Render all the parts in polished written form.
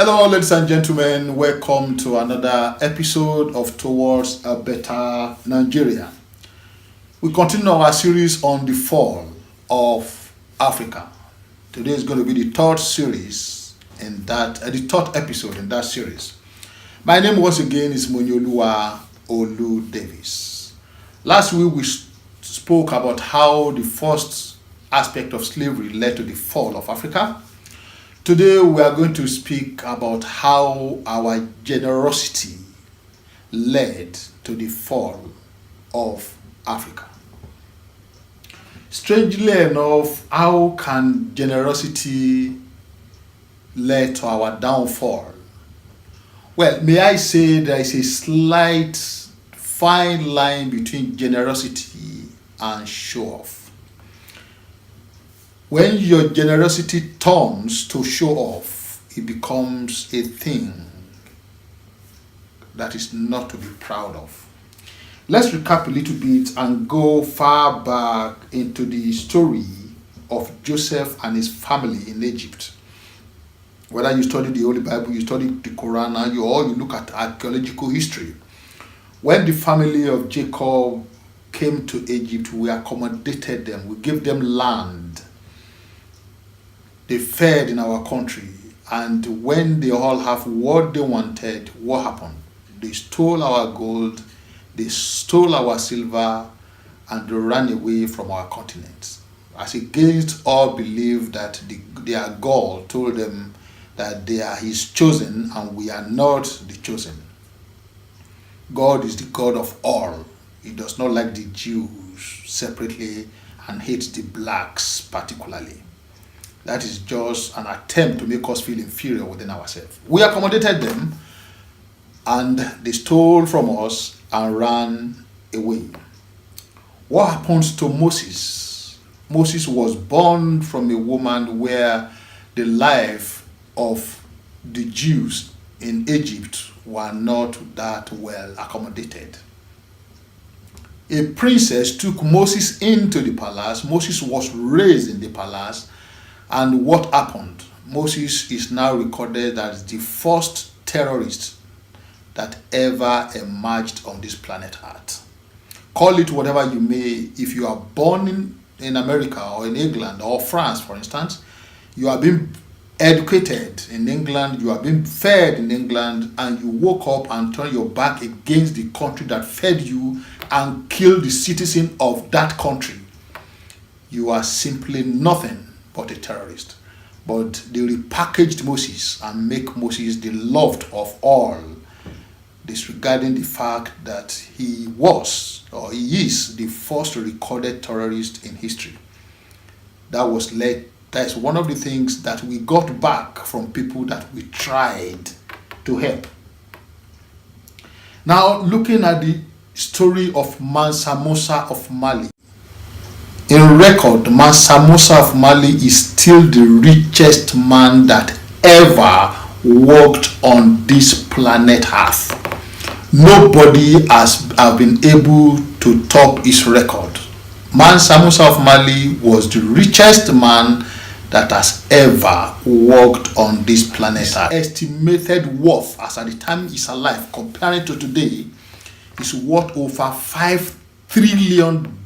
Hello, ladies and gentlemen. Welcome to another episode of Towards a Better Nigeria. We continue our series on the fall of Africa. Today is going to be the the third episode in that series. My name once again is Monyoluwa Olu Davis. Last week we spoke about how the first aspect of slavery led to the fall of Africa. Today we are going to speak about how our generosity led to the fall of Africa. Strangely enough, how can generosity lead to our downfall? Well, may I say there is a slight fine line between generosity and show off. When your generosity turns to show off, it becomes a thing that is not to be proud of. Let's recap a little bit and go far back into the story of Joseph and his family in Egypt. Whether you study the Holy Bible, you study the Quran, or you look at archaeological history. When the family of Jacob came to Egypt, we accommodated them, we gave them land. They fed in our country, and when they all have what they wanted, what happened? They stole our gold, they stole our silver, and they ran away from our continent. As against all belief that their God told them that they are his chosen and we are not the chosen. God is the God of all. He does not like the Jews separately and hates the blacks particularly. That is just an attempt to make us feel inferior within ourselves. We accommodated them, and they stole from us and ran away. What happens to Moses? Moses was born from a woman where the life of the Jews in Egypt were not that well accommodated. A princess took Moses into the palace. Moses was raised in the palace. And what happened? Moses is now recorded as the first terrorist that ever emerged on this planet Earth. Call it whatever you may. If you are born in America or in England or France, for instance, you are being educated in England, you are being fed in England, and you woke up and turned your back against the country that fed you and killed the citizen of that country. You are simply nothing but a terrorist. But they repackaged Moses and make Moses the loved of all, disregarding the fact that he is the first recorded terrorist in history. That is one of the things that we got back from people that we tried to help. Now, looking at the story of Mansa Musa of Mali. In record, Mansa Musa of Mali is still the richest man that ever walked on this planet Earth. Nobody has been able to top his record. Mansa Musa of Mali was the richest man that has ever walked on this planet Earth. Estimated worth as at the time he's alive, comparing to today, is worth over $5 trillion.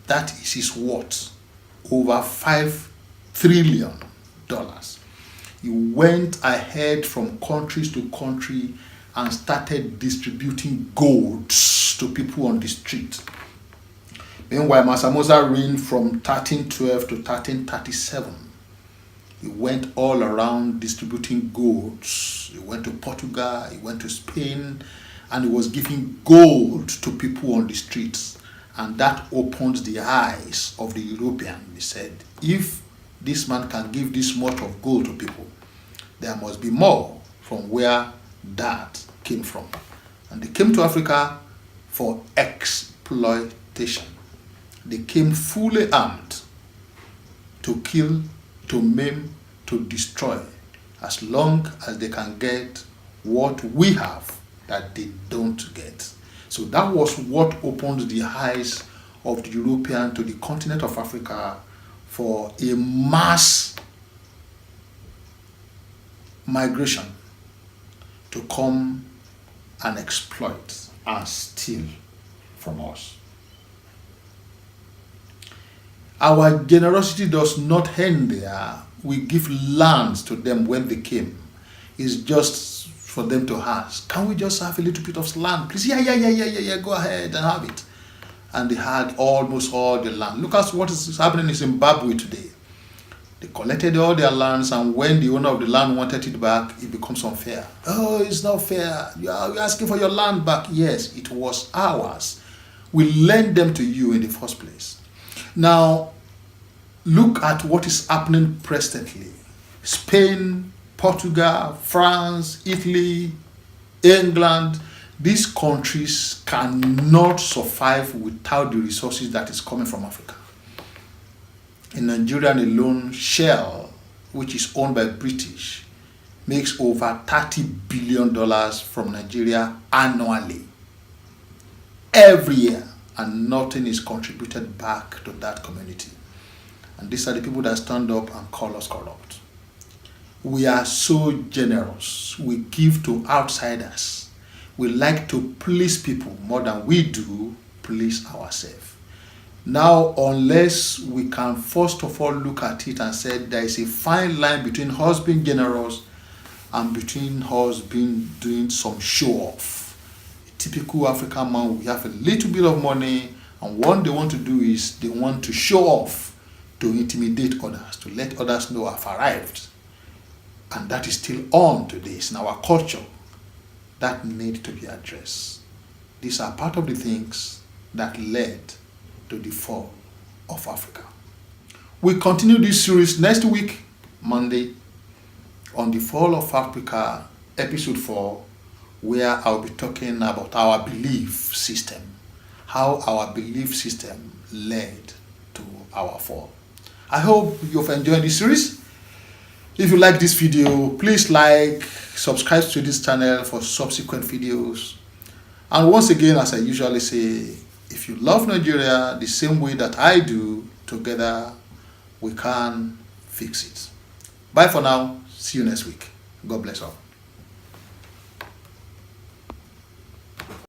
That is his worth, over $5 trillion. He went ahead from countries to country and started distributing golds to people on the street. Meanwhile, Mansa Musa reigned from 1312 to 1337. He went all around distributing golds. He went to Portugal, he went to Spain, and he was giving gold to people on the streets. And that opened the eyes of the European. He said, if this man can give this much of gold to people, there must be more from where that came from. And they came to Africa for exploitation. They came fully armed to kill, to maim, to destroy, as long as they can get what we have that they don't get. So that was what opened the eyes of the European to the continent of Africa for a mass migration to come and exploit and steal from us. Our generosity does not end there. We give lands to them when they came. It's just for them to ask, can we just have a little bit of land, please? Yeah, go ahead and have it. And they had almost all the land. Look at what is happening in Zimbabwe today. They collected all their lands, and when the owner of the land wanted it back, it becomes unfair. Oh, it's not fair. You're asking for your land back. Yes, it was ours. We lent them to you in the first place. Now, look at what is happening presently. Spain, Portugal, France, Italy, England, these countries cannot survive without the resources that is coming from Africa. In Nigeria alone, Shell, which is owned by British, makes over $30 billion from Nigeria annually, every year, and nothing is contributed back to that community. And these are the people that stand up and call us corrupt. We are so generous. We give to outsiders. We like to please people more than we do please ourselves. Now, unless we can first of all look at it and say there is a fine line between us being generous and between us doing some show off. A typical African man, we have a little bit of money, and what they want to do is they want to show off, to intimidate others, to let others know I've arrived. And that is still on today. It's in our culture that need to be addressed. These are part of the things that led to the fall of Africa. We continue this series next week, Monday, on the fall of Africa, episode 4, where I'll be talking about our belief system, how our belief system led to our fall. I hope you've enjoyed this series. If you like this video, please like, subscribe to this channel for subsequent videos. And once again, as I usually say, if you love Nigeria the same way that I do, together we can fix it. Bye for now. See you next week. God bless all.